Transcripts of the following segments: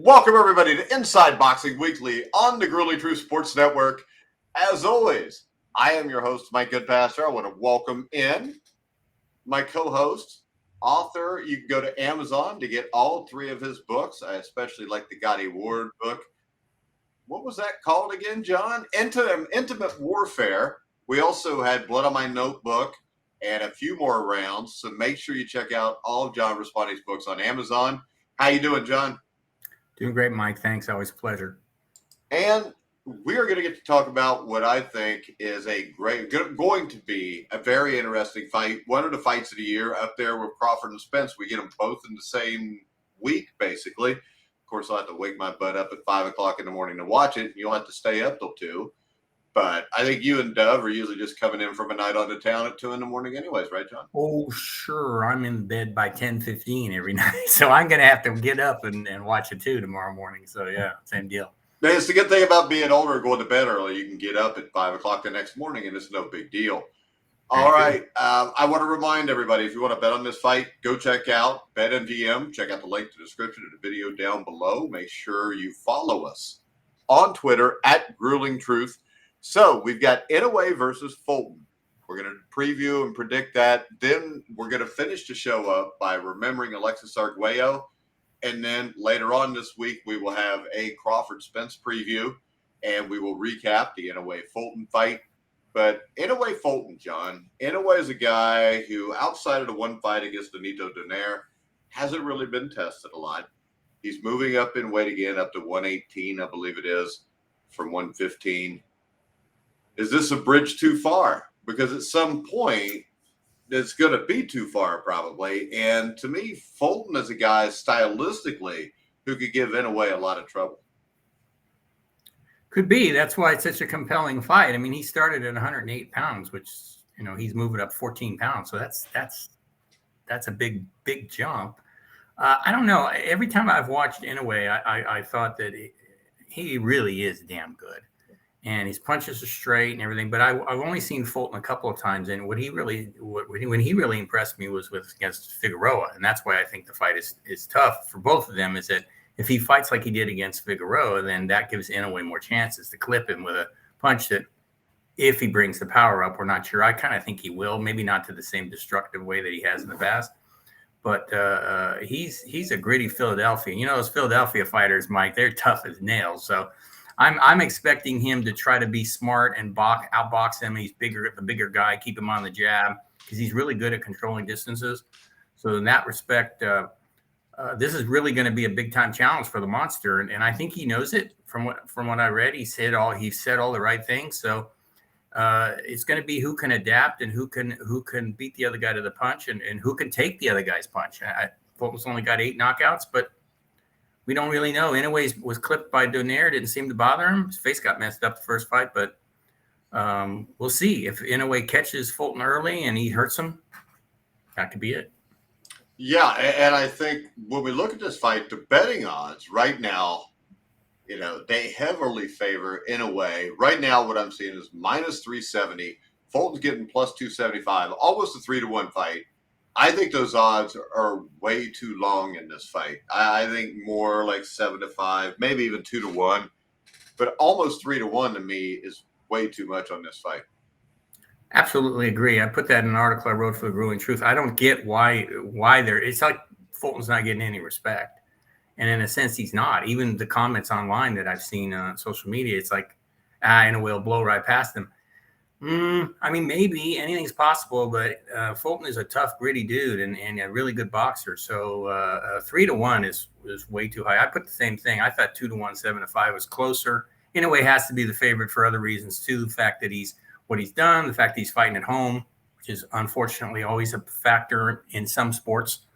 Welcome, everybody, to Inside Boxing Weekly on the Grueling Truth Sports Network. As always, I am your host, Mike Goodpaster. I want to welcome in my co-host, author. You can go to Amazon to get all three of his books. I especially like the Gotti Ward book. What was that called again, John? Intimate Warfare. We also had Blood on My Notebook and a few more rounds. So make sure you check out all of John Raspanti's books on Amazon. How you doing, John? Doing great, Mike. Thanks. Always a pleasure. And we are going to get to talk about what I think is going to be a very interesting fight. One of the fights of the year up there with Crawford and Spence. We get them both in the same week, basically. Of course, I'll have to wake my butt up at 5 o'clock in the morning to watch it. You'll have to stay up till 2. But I think you and Dove are usually just coming in from a night on the town at 2 in the morning anyways, right, John? Oh, sure. I'm in bed by 10:15 every night. So I'm going to have to get up and watch it too tomorrow morning. So, yeah, same deal. Man, it's the good thing about being older and going to bed early. You can get up at 5 o'clock the next morning, and it's no big deal. All right. I want to remind everybody, if you want to bet on this fight, go check out BetMGM. Check out the link to the description of the video down below. Make sure you follow us on Twitter at Grueling Truth. So we've got Inoue versus Fulton. We're going to preview and predict that. Then we're going to finish the show up by remembering Alexis Arguello. And then later on this week, we will have a Crawford-Spence preview, and we will recap the Inoue-Fulton fight. But Inoue-Fulton, John, Inoue is a guy who, outside of the one fight against Benito Donaire, hasn't really been tested a lot. He's moving up in weight again, up to 118, I believe it is, from 115. Is this a bridge too far? Because at some point, it's going to be too far probably. And to me, Fulton is a guy stylistically who could give Inoue a lot of trouble. Could be. That's why it's such a compelling fight. I mean, he started at 108 pounds, which, he's moving up 14 pounds. So that's a big jump. I don't know. Every time I've watched Inoue, I thought that he really is damn good. And his punches are straight and everything, but I've only seen Fulton a couple of times, and when he really impressed me was against Figueroa, and that's why I think the fight is tough for both of them. Is that if he fights like he did against Figueroa, then that gives Inoue more chances to clip him with a punch that, if he brings the power up, we're not sure. I kind of think he will, maybe not to the same destructive way that he has in the past, but he's a gritty Philadelphia. Those Philadelphia fighters, Mike, they're tough as nails, so. I'm expecting him to try to be smart and outbox him. He's the bigger guy, keep him on the jab because he's really good at controlling distances. So in that respect, this is really going to be a big time challenge for the monster, and I think he knows it. From what I read, he said all the right things. So it's going to be who can adapt and who can beat the other guy to the punch and who can take the other guy's punch. Fulton's only got 8 knockouts, but we don't really know. Inoue was clipped by Donaire. Didn't seem to bother him. His face got messed up the first fight, but we'll see. If Inoue catches Fulton early and he hurts him, that could be it. Yeah, and I think when we look at this fight, the betting odds right now, they heavily favor Inoue. Right now, what I'm seeing is minus 370. Fulton's getting plus 275, almost a 3-1 fight. I think those odds are way too long in this fight. I think more like 7-5, maybe even 2-1, but almost 3-1 to me is way too much on this fight. Absolutely agree. I put that in an article I wrote for the Grueling Truth. I don't get why it's like Fulton's not getting any respect, and in a sense he's not. Even the comments online that I've seen on social media, it's like Inoue will blow right past him. I mean, maybe anything's possible, but Fulton is a tough, gritty dude and a really good boxer. So 3-1 is way too high. I put the same thing. I thought 2-1, 7-5 was closer. Inoue has to be the favorite for other reasons too. The fact that what he's done, the fact that he's fighting at home, which is unfortunately always a factor in some sports.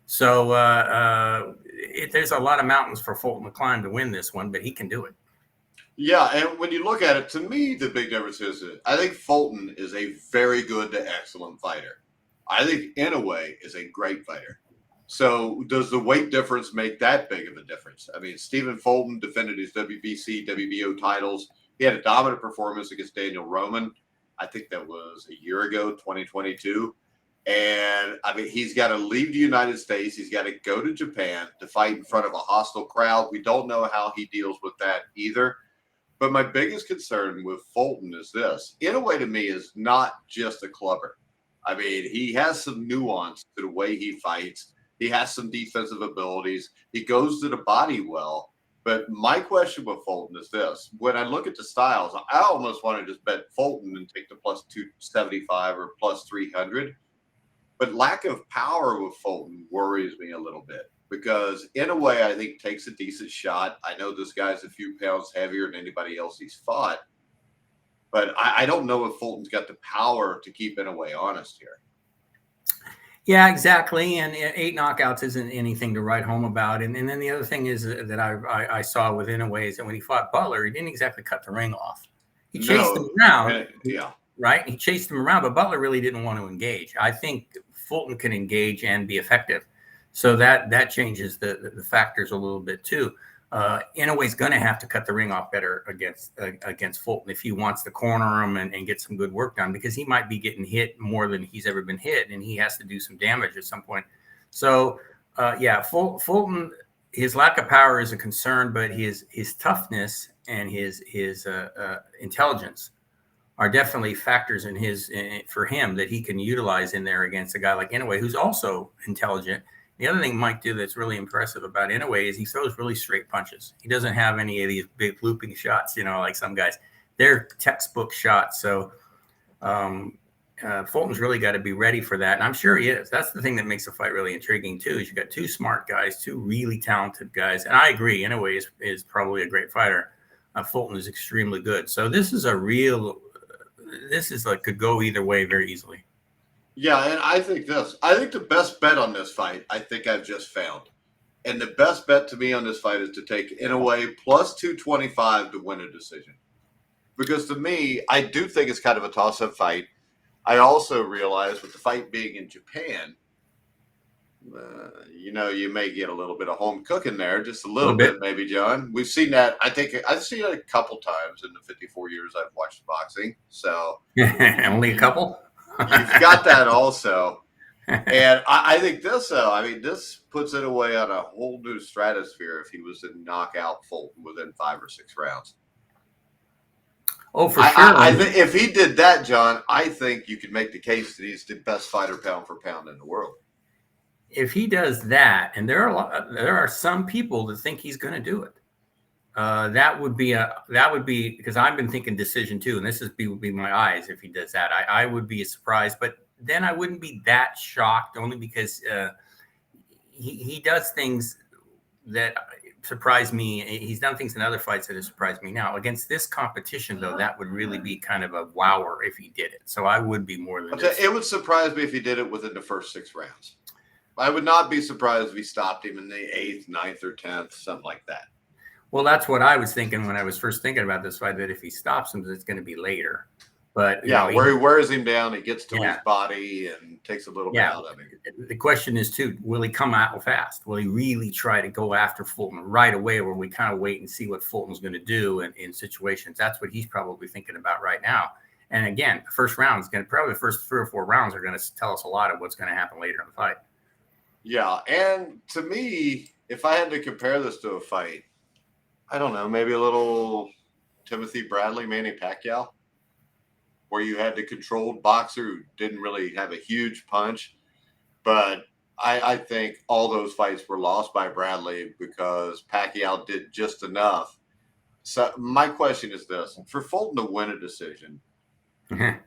So there's a lot of mountains for Fulton to climb to win this one, but he can do it. Yeah, and when you look at it, to me, the big difference is that I think Fulton is a very good to excellent fighter. I think Inoue is a great fighter. So does the weight difference make that big of a difference? I mean, Stephen Fulton defended his WBC, WBO titles. He had a dominant performance against Daniel Roman. I think that was a year ago, 2022. And I mean, he's got to leave the United States. He's got to go to Japan to fight in front of a hostile crowd. We don't know how he deals with that either. But my biggest concern with Fulton is this. Inoue, to me, is not just a clubber. I mean, he has some nuance to the way he fights. He has some defensive abilities. He goes to the body well. But my question with Fulton is this. When I look at the styles, I almost want to just bet Fulton and take the plus 275 or plus 300. But lack of power with Fulton worries me a little bit because Inoue, I think, takes a decent shot. I know this guy's a few pounds heavier than anybody else he's fought. But I don't know if Fulton's got the power to keep Inoue honest here. Yeah, exactly. And 8 knockouts isn't anything to write home about. And then the other thing is that I saw with Inoue is that when he fought Butler, he didn't exactly cut the ring off. He chased him around. Yeah. Right? He chased him around, but Butler really didn't want to engage. I think Fulton can engage and be effective. So that changes the factors a little bit too. Inoue's going to have to cut the ring off better against Fulton if he wants to corner him and get some good work done, because he might be getting hit more than he's ever been hit, and he has to do some damage at some point. So, Fulton, his lack of power is a concern, but his toughness and his intelligence are definitely factors for him that he can utilize in there against a guy like Inoue, who's also intelligent. The other thing Mike do that's really impressive about Inoue is he throws really straight punches. He doesn't have any of these big looping shots, like some guys. They're textbook shots. So Fulton's really got to be ready for that, and I'm sure he is. That's the thing that makes the fight really intriguing too. Is you got 2 smart guys, 2 really talented guys, and I agree. Inoue is probably a great fighter. Fulton is extremely good. So this is could go either way very easily. Yeah, and I think the best bet on this fight, I think I've just found. And the best bet to me on this fight is to take Inoue plus 225 to win a decision. Because to me, I do think it's kind of a toss-up fight. I also realize with the fight being in Japan, you may get a little bit of home cooking there, just a little bit maybe, John. We've seen that. I think I've seen it a couple times in the 54 years I've watched boxing. So only a couple? You've got that also. And I think this puts it away on a whole new stratosphere if he was to knock out Fulton within 5 or 6 rounds. Oh, for sure. I think if he did that, John, I think you could make the case that he's the best fighter pound for pound in the world. If he does that, and there are some people that think he's going to do it. That would be because I've been thinking decision too, and would be my eyes if he does that. I would be surprised, but then I wouldn't be that shocked, only because he does things that surprise me. He's done things in other fights that have surprised me. Now against this competition, though, that would really be kind of a wower if he did it. So I would be more than it would surprise me if he did it within the first 6 rounds. I would not be surprised if he stopped him in the 8th, 9th, or 10th, something like that. Well, that's what I was thinking when I was first thinking about this fight, that if he stops him, it's going to be later. But where he wears him down, he gets to his body and takes a little bit out of him. The question is too, will he come out fast? Will he really try to go after Fulton right away, or we kind of wait and see what Fulton's going to do in situations? That's what he's probably thinking about right now. And again, the first round is going to probably the first 3 or 4 rounds are going to tell us a lot of what's going to happen later in the fight. Yeah, and to me, if I had to compare this to a fight, I don't know, maybe a little Timothy Bradley, Manny Pacquiao, where you had the controlled boxer who didn't really have a huge punch. But I think all those fights were lost by Bradley because Pacquiao did just enough. So my question is this. For Fulton to win a decision,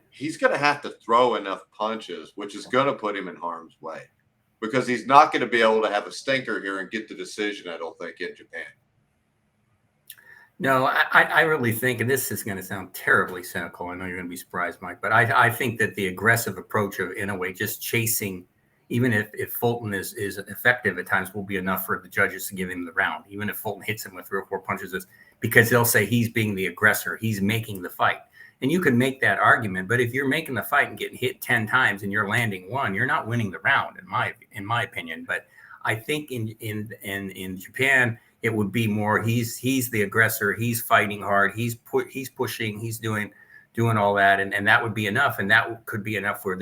he's going to have to throw enough punches, which is going to put him in harm's way. Because he's not going to be able to have a stinker here and get the decision, I don't think, in Japan. No, I really think, and this is going to sound terribly cynical, I know you're going to be surprised, Mike, but I think that the aggressive approach of Inoue, just chasing, even if Fulton is effective at times, will be enough for the judges to give him the round, even if Fulton hits him with 3 or 4 punches, because they'll say he's being the aggressor, he's making the fight. And you can make that argument, but if you're making the fight and getting hit 10 times and you're landing 1, you're not winning the round, in my opinion. But I think in Japan, it would be more he's the aggressor, he's fighting hard, he's pushing, he's doing all that, and that would be enough, and that could be enough for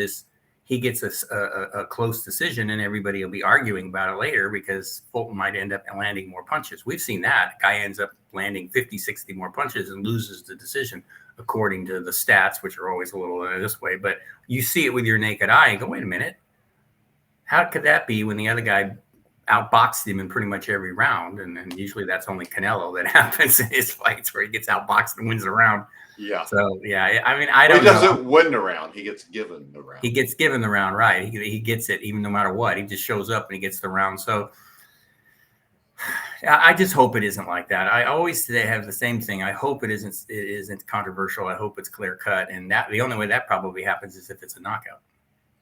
he gets a close decision, and everybody will be arguing about it later because Fulton might end up landing more punches. We've seen that. Guy ends up landing 50, 60 more punches and loses the decision according to the stats, which are always a little this way. But you see it with your naked eye and go, wait a minute. How could that be when the other guy outboxed him in pretty much every round? And usually that's only Canelo that happens in his fights where he gets outboxed and wins the round. Yeah. So, yeah, I mean, I don't know. He doesn't win the round. He gets given the round. He gets given the round, right. He gets it even no matter what. He just shows up and he gets the round. So I just hope it isn't like that. I always have the same thing. I hope it isn't controversial. I hope it's clear cut. And that the only way that probably happens is if it's a knockout.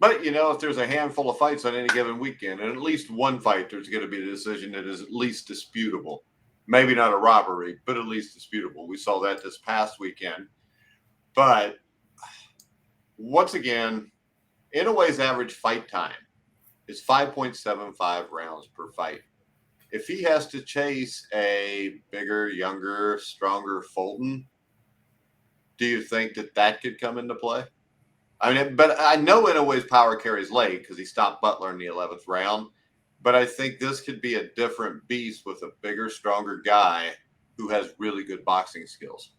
But, if there's a handful of fights on any given weekend, and at least one fight, there's going to be a decision that is at least disputable. Maybe not a robbery, but at least disputable. We saw that this past weekend. But once again, Inoue's average fight time is 5.75 rounds per fight. If he has to chase a bigger, younger, stronger Fulton, do you think that could come into play? I mean, but I know Inoue's power carries late because he stopped Butler in the 11th round. But I think this could be a different beast with a bigger, stronger guy who has really good boxing skills.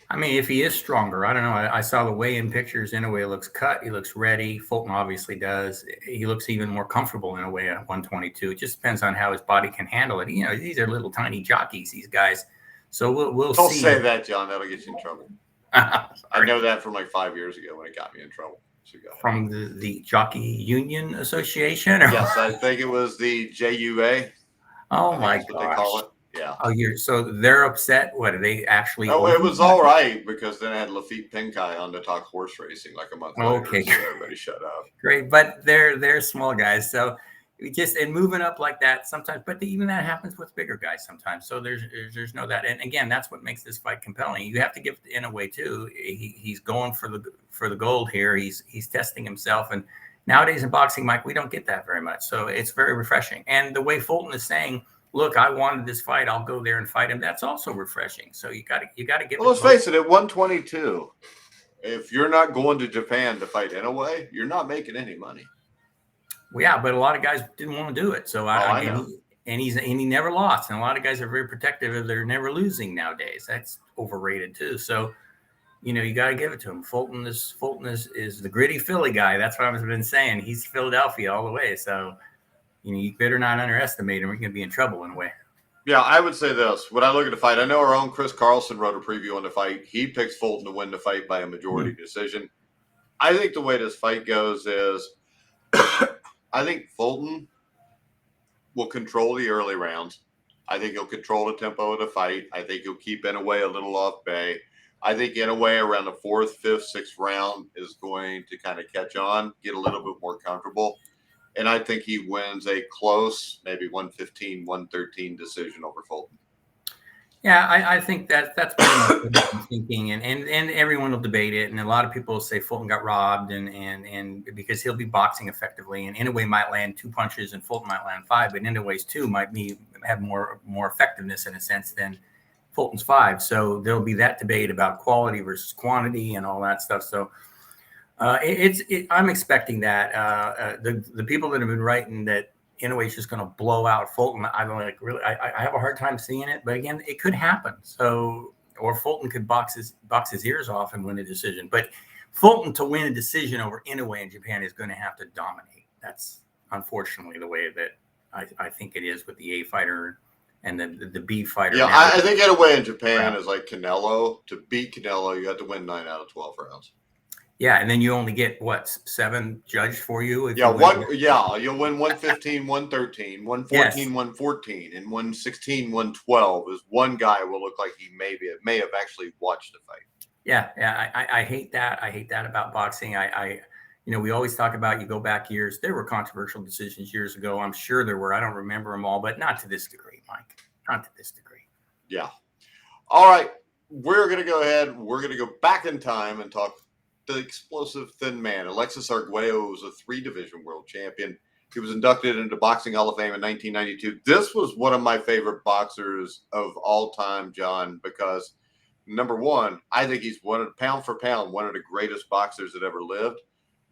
I mean, if he is stronger, I don't know. I saw the weigh-in pictures. Inoue looks cut. He looks ready. Fulton obviously does. He looks even more comfortable in a way at 122. It just depends on how his body can handle it. These are little tiny jockeys, these guys. So we'll see. Don't say that, John. That'll get you in trouble. I know that from like 5 years ago when it got me in trouble. So from the Jockey Union Association? Or? Yes, I think it was the JUA. Oh my gosh. What they call it. Yeah. Oh, so they're upset. What are they actually? Oh, it was all right because then I had Lafitte Pinkai on to talk horse racing like a month later. Okay, so everybody shut up. Great, but they're small guys, so and moving up like that sometimes. But even that happens with bigger guys sometimes. So there's no that. And again, that's what makes this fight compelling. You have to give it in a way too. He's going for the gold here. He's testing himself, and nowadays in boxing, Mike, we don't get that very much. So it's very refreshing. And the way Fulton is saying, look, I wanted this fight. I'll go there and fight him. That's also refreshing. So you got to give. Well, let's face it. At 122, if you're not going to Japan to fight Inoue, you're not making any money. Well, yeah, but a lot of guys didn't want to do it. So I know. He never lost. And a lot of guys are very protective of their never losing nowadays. That's overrated too. So you got to give it to him. Fulton is the gritty Philly guy. That's what I've been saying. He's Philadelphia all the way. So. You better not underestimate him. We're going to be in trouble in a way. Yeah, I would say this. When I look at the fight, I know our own Chris Carlson wrote a preview on the fight. He picks Fulton to win the fight by a majority decision. I think the way this fight goes is I think Fulton will control the early rounds. I think he'll control the tempo of the fight. I think he'll keep Inoue a little off bay. I think Inoue around the 4th, 5th, 6th round is going to kind of catch on, get a little bit more comfortable. And I think he wins a close, maybe 115, 113 decision over Fulton. Yeah, I think that's pretty much what I'm thinking. And everyone will debate it. And a lot of people will say Fulton got robbed and because he'll be boxing effectively. And Inoue might land 2 punches and Fulton might land 5. But Inoue's 2 might have more effectiveness in a sense than Fulton's 5. So there'll be that debate about quality versus quantity and all that stuff. So I'm expecting that the people that have been writing that Inoue is just going to blow out Fulton, I have a hard time seeing it. But again, it could happen. So or Fulton could box his ears off and win a decision. But Fulton to win a decision over Inoue in Japan is going to have to dominate. That's unfortunately the way that I think it is with the A fighter and the B fighter. Yeah, I think Inoue in Japan is like Canelo. To beat Canelo, you have to win 9 out of 12 rounds. Yeah, and then you only get 7 judged for you. You'll win 115, 113, 114, 114, and 116, 112 is one guy will look like he may have actually watched the fight. Yeah, I hate that. I hate that about boxing. We always talk about you go back years. There were controversial decisions years ago. I'm sure there were. I don't remember them all, but not to this degree, Mike. Not to this degree. Yeah. All right, we're gonna go ahead. We're gonna go back in time and talk. The explosive thin man, Alexis Arguello, was a 3-division world champion. He was inducted into Boxing Hall of Fame in 1992. This was one of my favorite boxers of all time, John, because number one, I think he's pound for pound, one of the greatest boxers that ever lived.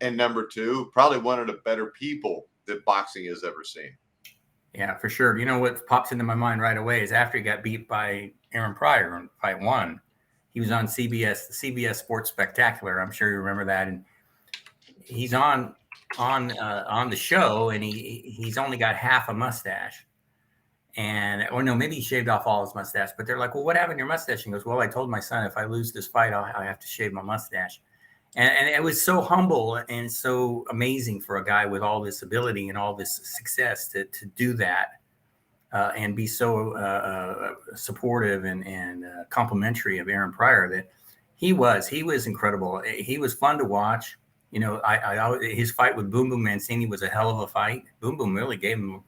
And number two, probably one of the better people that boxing has ever seen. Yeah, for sure. You know what pops into my mind right away is after he got beat by Aaron Pryor in fight one, he was on CBS, the CBS Sports Spectacular. I'm sure you remember that. And he's on the show, and he's only got half a mustache. And or no, maybe he shaved off all his mustache. But they're like, "Well, what happened to your mustache?" And he goes, "Well, I told my son if I lose this fight, I have to shave my mustache." And it was so humble and so amazing for a guy with all this ability and all this success to do that and be so supportive and complimentary of Aaron Pryor that he was incredible. He was fun to watch. You know, his fight with Boom Boom Mancini was a hell of a fight. Boom Boom really gave him.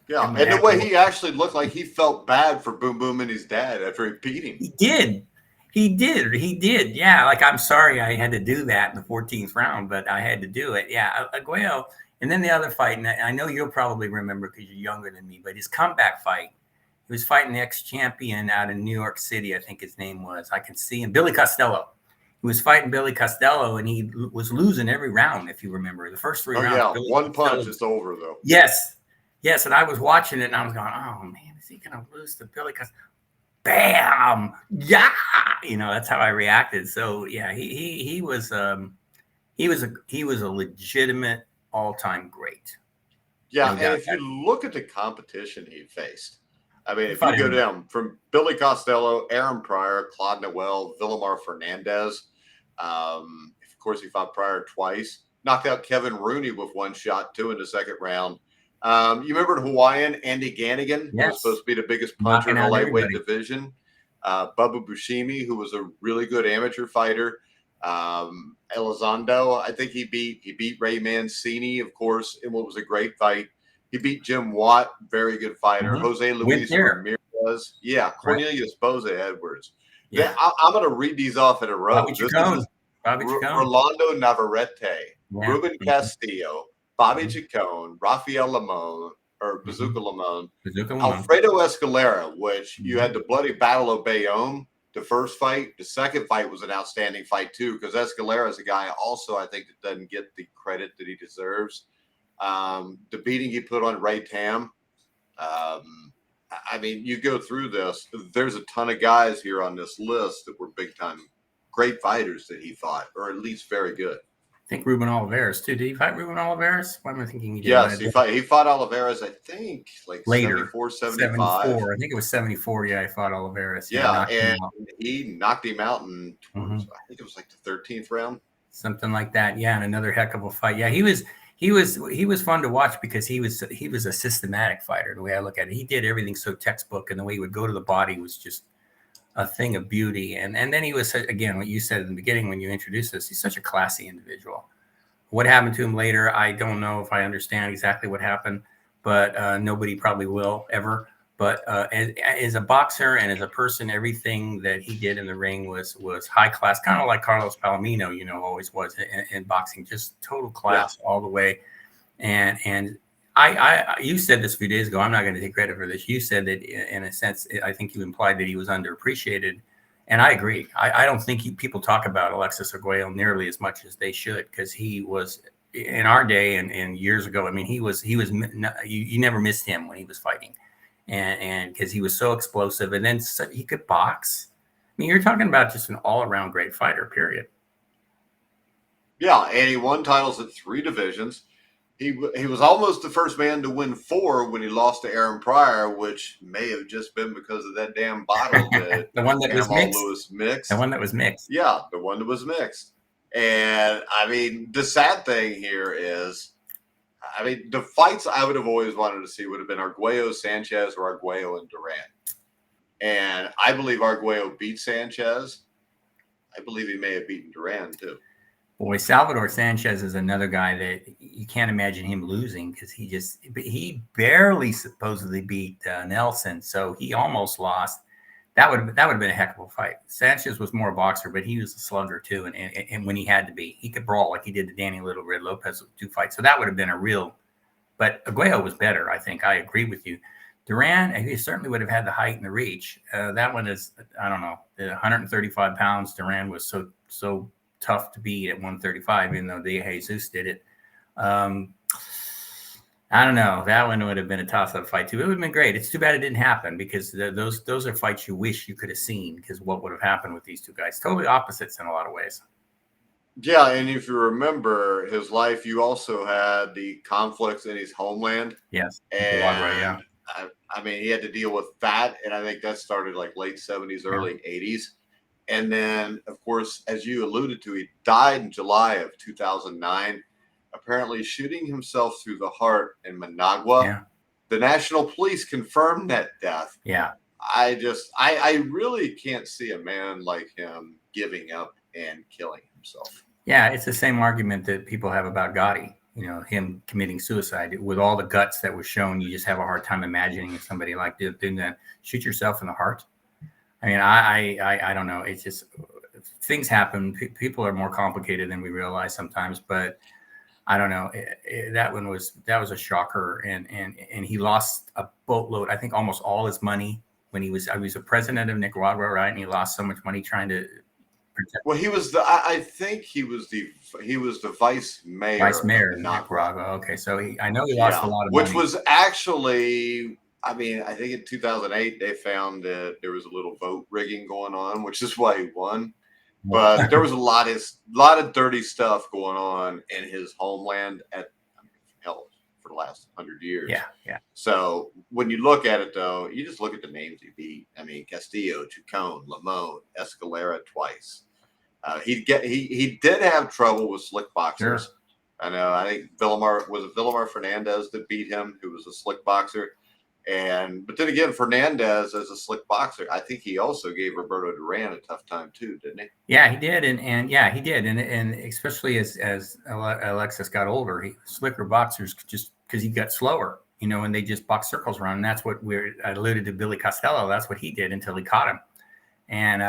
Yeah, and the way he actually looked like he felt bad for Boom Boom and his dad after he beat him. He did. Yeah, like, I'm sorry I had to do that in the 14th round, but I had to do it. Yeah, Arguello. And then the other fight, and I know you'll probably remember because you're younger than me, but his comeback fight, he was fighting the ex-champion out in New York City, I think his name was. I can see him, Billy Costello. He was fighting Billy Costello, and he was losing every round, if you remember. The first three rounds. Yeah, Billy one Costello, punch, it's over, though. Yes, and I was watching it, and I was going, oh, man, is he going to lose to Billy Costello? Bam! Yeah, you know, that's how I reacted. So yeah, he was a legitimate all-time great. Yeah, no, and if you look at the competition he faced, I mean, if you go down from Billy Costello, Aaron Pryor, Claude Noel, Villamar Fernandez, of course he fought Pryor twice, knocked out Kevin Rooney with one shot, too, in the second round. You remember the Hawaiian, Andy Ganigan, who was supposed to be the biggest puncher in the lightweight division. Bubba Bushimi, who was a really good amateur fighter. Elizondo, I think he beat Ray Mancini, of course, in what was a great fight. He beat Jim Watt, very good fighter. Mm-hmm. Jose Luis Ramirez. Yeah, Cornelius Boza Edwards. Yeah. I'm going to read these off in a row. Bobby Chacon. Rolando Navarrete, Ruben Castillo, Bobby Chacon, Rafael Limon, or Bazooka Limon, Alfredo Escalera, which you had the bloody Battle of Bayonne, the first fight. The second fight was an outstanding fight, too, because Escalera is a guy also, I think, that doesn't get the credit that he deserves. The beating he put on Ray Tam. I mean, you go through this. There's a ton of guys here on this list that were big-time great fighters that he fought, or at least very good. I think Ruben Olivares, too. Did he fight Ruben Olivares? What am I thinking? Yes, he fought Olivares, I think, like later, 74, 75. 74. I think it was 74. Yeah, he fought Olivares. Yeah, and he knocked him out in, I think it was like the 13th round. Something like that. Yeah, and another heck of a fight. Yeah, he was fun to watch because he was a systematic fighter, the way I look at it. He did everything so textbook, and the way he would go to the body was just a thing of beauty. And then he was, again, what you said in the beginning when you introduced us, he's such a classy individual. What happened to him later, I don't know if I understand exactly what happened, but nobody probably will ever. But as a boxer and as a person, everything that he did in the ring was high class, kind of like Carlos Palomino, always was in boxing, just total class all the way. And you said this a few days ago. I'm not going to take credit for this. You said that in a sense, I think you implied that he was underappreciated. And I agree. I don't think people talk about Alexis Arguello nearly as much as they should, because he was in our day and years ago. I mean, he was you never missed him when he was fighting, and because he was so explosive, and then he could box. I mean, you're talking about just an all around great fighter. Period. Yeah, and he won titles at 3 divisions. He was almost the first man to win 4 when he lost to Aaron Pryor, which may have just been because of that damn bottle that the one that was mixed. The one that was mixed. Yeah, the one that was mixed. And I mean, the sad thing here is, I mean, the fights I would have always wanted to see would have been Arguello Sanchez or Arguello and Duran. And I believe Arguello beat Sanchez. I believe he may have beaten Duran too. Boy, Salvador Sanchez is another guy that you can't imagine him losing, because he barely supposedly beat Nelson, so he almost lost. That would have been a heck of a fight. Sanchez was more a boxer, but he was a slugger too, and when he had to be, he could brawl like he did to Danny Little, Red Lopez with 2 fights. So that would have been a real. But Arguello was better, I think. I agree with you. Duran, he certainly would have had the height and the reach. That one is, I don't know, 135 pounds. Duran was so tough to beat at 135, even though De Jesus did it. I don't know. That one would have been a toss-up fight too. It would have been great. It's too bad it didn't happen, because those are fights you wish you could have seen, because what would have happened with these two guys? Totally opposites in a lot of ways. Yeah, and if you remember his life, you also had the conflicts in his homeland. Yes. And I mean, he had to deal with that, and I think that started like late 70s, early 80s. And then, of course, as you alluded to, he died in July of 2009, apparently shooting himself through the heart in Managua. Yeah. The national police confirmed that death. Yeah. I really can't see a man like him giving up and killing himself. Yeah, it's the same argument that people have about Gotti. You know, him committing suicide with all the guts that was shown. You just have a hard time imagining somebody like doing that. Shoot yourself in the heart. I mean, I don't know. It's just things happen. People are more complicated than we realize sometimes. But I don't know. That was a shocker, and he lost a boatload. I think almost all his money when he was a president of Nicaragua, right? And he lost so much money trying to. Well, he was I think he was the vice mayor. Vice mayor of Nicaragua. Okay, so I know he lost a lot of money. Which was actually, I mean, I think in 2008 they found that there was a little vote rigging going on, which is why he won. But there was a lot of dirty stuff going on in his homeland for the last 100 years. Yeah. So when you look at it, though, you just look at the names he beat. I mean, Castillo, Chacon, Lamone, Escalera twice. He did have trouble with slick boxers. Sure. I know. I think Villamar Fernandez that beat him, who was a slick boxer. But then again, Fernandez as a slick boxer, I think he also gave Roberto Duran a tough time too, didn't he? Yeah, he did, and yeah, he did, and especially as Alexis got older, slicker boxers just because he got slower, you know, and they just box circles around. And that's what I alluded to Billy Costello. That's what he did until he caught him, and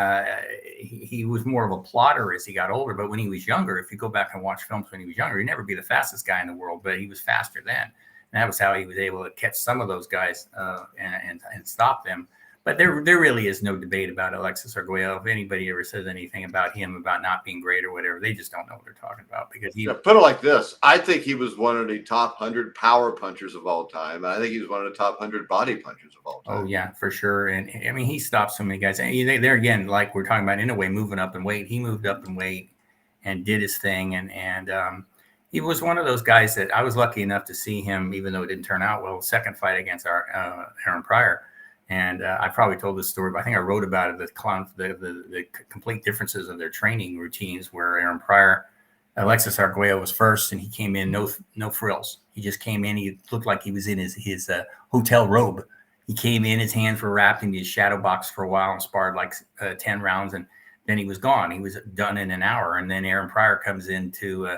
he was more of a plotter as he got older. But when he was younger, if you go back and watch films when he was younger, he'd never be the fastest guy in the world, but he was faster then. And that was how he was able to catch some of those guys and stop them. But there really is no debate about Alexis Arguello. If anybody ever says anything about him, about not being great or whatever, they just don't know what they're talking about. Because put it like this. I think he was one of the top 100 power punchers of all time. And I think he was one of the top 100 body punchers of all time. Oh, yeah, for sure. And I mean, he stopped so many guys. And there again, like we're talking about Inoue moving up in weight, he moved up in weight and did his thing. And he was one of those guys that I was lucky enough to see him, even though it didn't turn out well, second fight against Aaron Pryor. And I probably told this story, but I think I wrote about it, the complete differences of their training routines, where Aaron Pryor, Alexis Arguello was first, and he came in, no frills. He just came in. He looked like he was in his hotel robe. He came in, his hands were wrapped in his shadow box for a while and sparred like 10 rounds. And then he was gone. He was done in an hour. And then Aaron Pryor comes into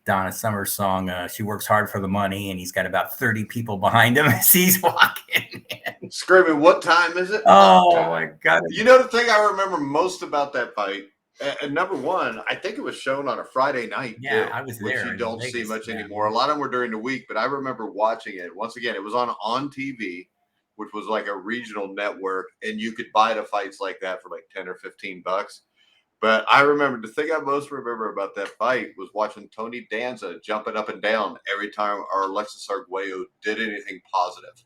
Donna Summer's song, She Works Hard for the Money, and he's got about 30 people behind him as he's walking in. Screaming, what time is it? Oh, my God. You know the thing I remember most about that fight, and number one, I think it was shown on a Friday night. Yeah, too, I was which there. you don't see much anymore. A lot of them were during the week, but I remember watching it. Once again, it was on TV, which was like a regional network, and you could buy the fights like that for like 10 or 15 bucks. But I remember, the thing I most remember about that fight was watching Tony Danza jumping up and down every time our Alexis Arguello did anything positive.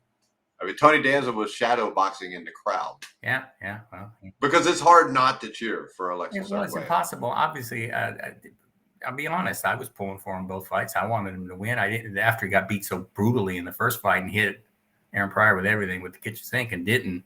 I mean, Tony Danza was shadow boxing in the crowd. Yeah. Well, because it's hard not to cheer for Alexis Arguello. It's impossible. Obviously, I'll be honest. I was pulling for him both fights. I wanted him to win. I didn't, after he got beat so brutally in the first fight and hit Aaron Pryor with everything with the kitchen sink and didn't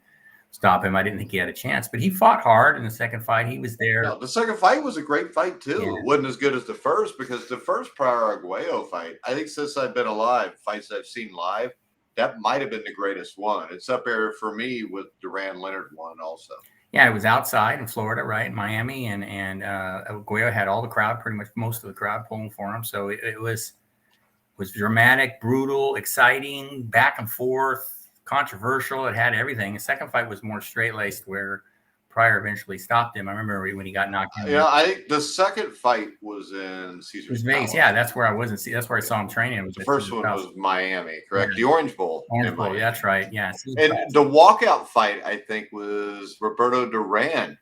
stop him. I didn't think he had a chance, but he fought hard in the second fight. He was there. No, the second fight was a great fight too. Yeah. It wasn't as good as the first, because the first Pryor Arguello fight, I think since I've been alive, fights I've seen live, that might have been the greatest one. It's up there for me with Duran Leonard one also. Yeah, it was outside in Florida, right, in Miami, and Arguello had all the crowd, pretty much most of the crowd pulling for him. So it was dramatic, brutal, exciting, back and forth, controversial. It had everything. The second fight was more straight-laced, where Pryor eventually stopped him. I remember when he got knocked in. Yeah, I think the second fight was in Caesar's Palace. Yeah, that's where I was. That's where I saw him training. The first one was Miami, correct? Yeah. The Orange Bowl. Orange Bowl, that's right. Yeah. And the walkout fight, I think, was Roberto Duran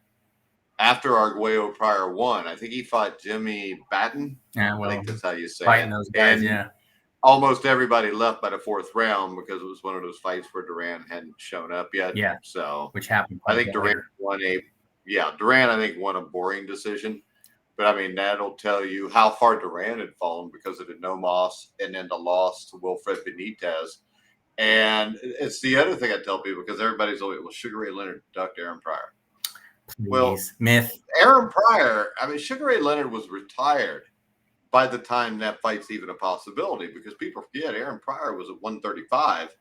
after Arguello Pryor won. I think he fought Jimmy Batten. Yeah, I well, think that's how you say fighting it. those guys, And yeah. almost everybody left by the fourth round because it was one of those fights where Duran hadn't shown up yet. Yeah. So Which happened I quite a think bit later. Duran, I think, won a boring decision. But I mean, that'll tell you how far Duran had fallen because of the no moss and then the loss to Wilfred Benitez. And it's the other thing I tell people because everybody's always, well, Sugar Ray Leonard ducked Aaron Pryor. Please. Well, Myth. Aaron Pryor, I mean, Sugar Ray Leonard was retired by the time that fight's even a possibility because people forget Aaron Pryor was at 135.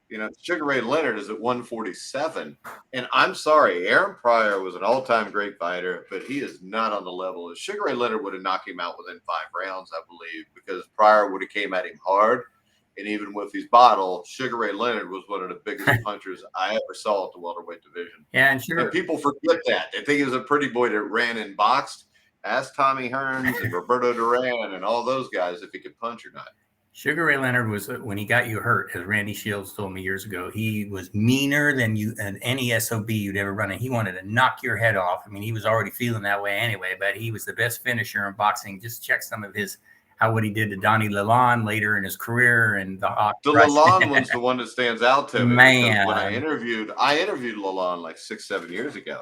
You know, Sugar Ray Leonard is at 147. And I'm sorry, Aaron Pryor was an all-time great fighter, but he is not on the level. Sugar Ray Leonard would have knocked him out within 5 rounds, I believe, because Pryor would have came at him hard. And even with his bottle, Sugar Ray Leonard was one of the biggest punchers I ever saw at the welterweight division. Yeah, and people forget that. They think he was a pretty boy that ran and boxed. Ask Tommy Hearns and Roberto Duran and all those guys if he could punch or not. Sugar Ray Leonard was, when he got you hurt, as Randy Shields told me years ago, he was meaner than any SOB you'd ever run. And he wanted to knock your head off. I mean, he was already feeling that way anyway, but he was the best finisher in boxing. Just check some of what he did to Donnie Lalonde later in his career. And the Lalonde one's the one that stands out to me. Man. When I interviewed Lalonde like 6-7 years ago.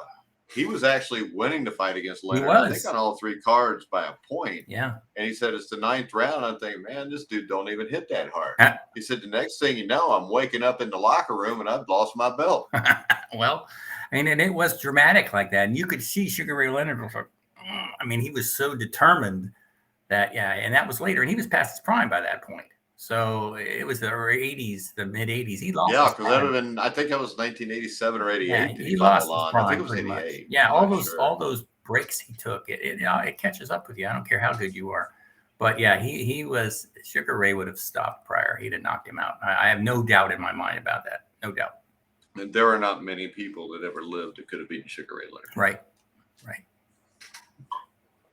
He was actually winning the fight against Leonard. I think on all 3 cards by a point. Yeah. And he said, it's the 9th round. I'm thinking, man, this dude don't even hit that hard. He said, the next thing you know, I'm waking up in the locker room and I've lost my belt. Well, and it was dramatic like that. And you could see Sugar Ray Leonard was like, I mean, he was so determined that, and that was later. And he was past his prime by that point. So it was the 80s, the mid 80s. He lost. Yeah, because that would have been, I think it was 1987 or 88. Yeah, he lost his prime, I think it was 88. Much. Yeah, all those breaks he took, it catches up with you. I don't care how good you are. But yeah, he was, Sugar Ray would have stopped Pryor. He'd have knocked him out. I have no doubt in my mind about that. No doubt. And there are not many people that ever lived that could have beaten Sugar Ray Leonard. Right.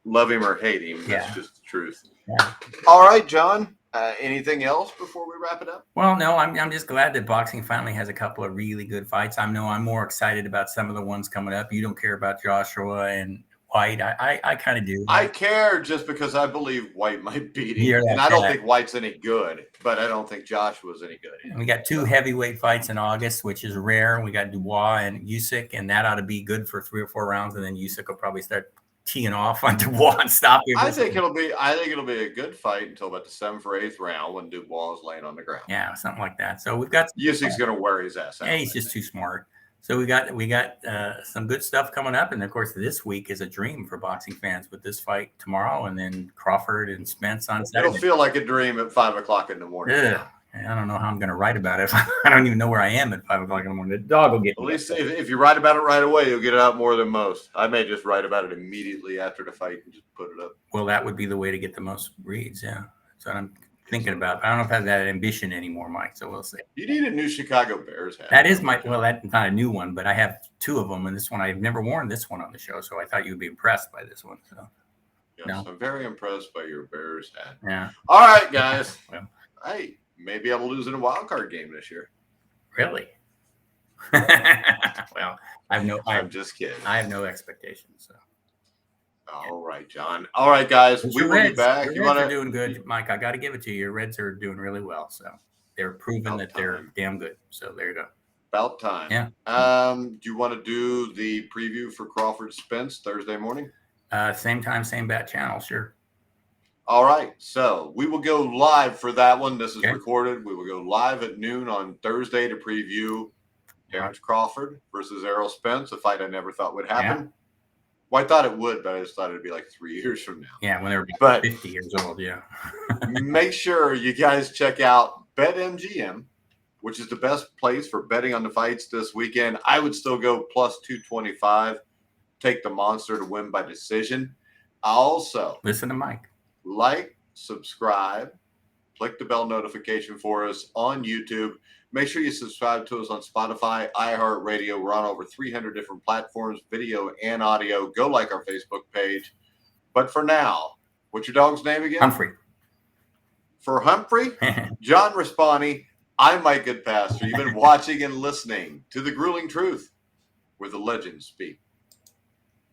Love him or hate him. Yeah. That's just the truth. Yeah. All right, John. Anything else before we wrap it up? Well, no, I'm just glad that boxing finally has a couple of really good fights. I'm more excited about some of the ones coming up. You don't care about Joshua and White. I kind of do. I care just because I believe White might beat him. And I don't think White's any good, but I don't think Joshua's any good either. We got 2 heavyweight fights in August, which is rare. We got Dubois and Usyk, and that ought to be good for 3 or 4 rounds. And then Usyk will probably start teeing off on Dubois and stop him. I think it'll be a good fight until about the 7th or 8th round when Dubois is laying on the ground. Yeah, something like that. So we've got Usyk's going to wear his ass out. Yeah, he's just too smart. So we got some good stuff coming up, and of course this week is a dream for boxing fans with this fight tomorrow, and then Crawford and Spence on Saturday. It'll feel like a dream at 5 o'clock in the morning. Yeah. I don't know how I'm going to write about it. I don't even know where I am at 5 o'clock in the morning. The dog will get At least if you write about it right away, you'll get it out more than most. I may just write about it immediately after the fight and just put it up. Well, that would be the way to get the most reads. Yeah, that's what I'm thinking about. I don't know if I have that ambition anymore, Mike. So we'll see. You need a new Chicago Bears hat. That is that's not a new one, but I have 2 of them, and this one I've never worn this one on the show, so I thought you'd be impressed by this one. So. Yes, no. I'm very impressed by your Bears hat. Yeah. All right, guys. Well, hey. Maybe I will lose in a wild card game this year. Really? Well, I'm just kidding. I have no expectations. So. All right, John. All right, guys. We will be back. You Reds are doing good, Mike. I got to give it to you. Your Reds are doing really well. So they're proving that they're damn good. So there you go. About time. Yeah. Do you want to do the preview for Crawford Spence Thursday morning? Same time, same bat channel. Sure. All right, so we will go live for that one. This is recorded. We will go live at noon on Thursday to preview Terrence Crawford versus Errol Spence, a fight I never thought would happen. Yeah. Well, I thought it would, but I just thought it'd be like 3 years from now. Yeah, when they're 50 years old, yeah. Make sure you guys check out BetMGM, which is the best place for betting on the fights this weekend. I would still go plus 225, take the monster to win by decision. Also, listen to Mike. Like, subscribe, click the bell notification for us on YouTube. Make sure you subscribe to us on Spotify, iHeartRadio. We're on over 300 different platforms, video and audio. Go like our Facebook page. But for now, what's your dog's name again? Humphrey. For Humphrey, John Raspanti, I'm Mike Goodpaster. You've been watching and listening to The Grueling Truth, where the legends speak.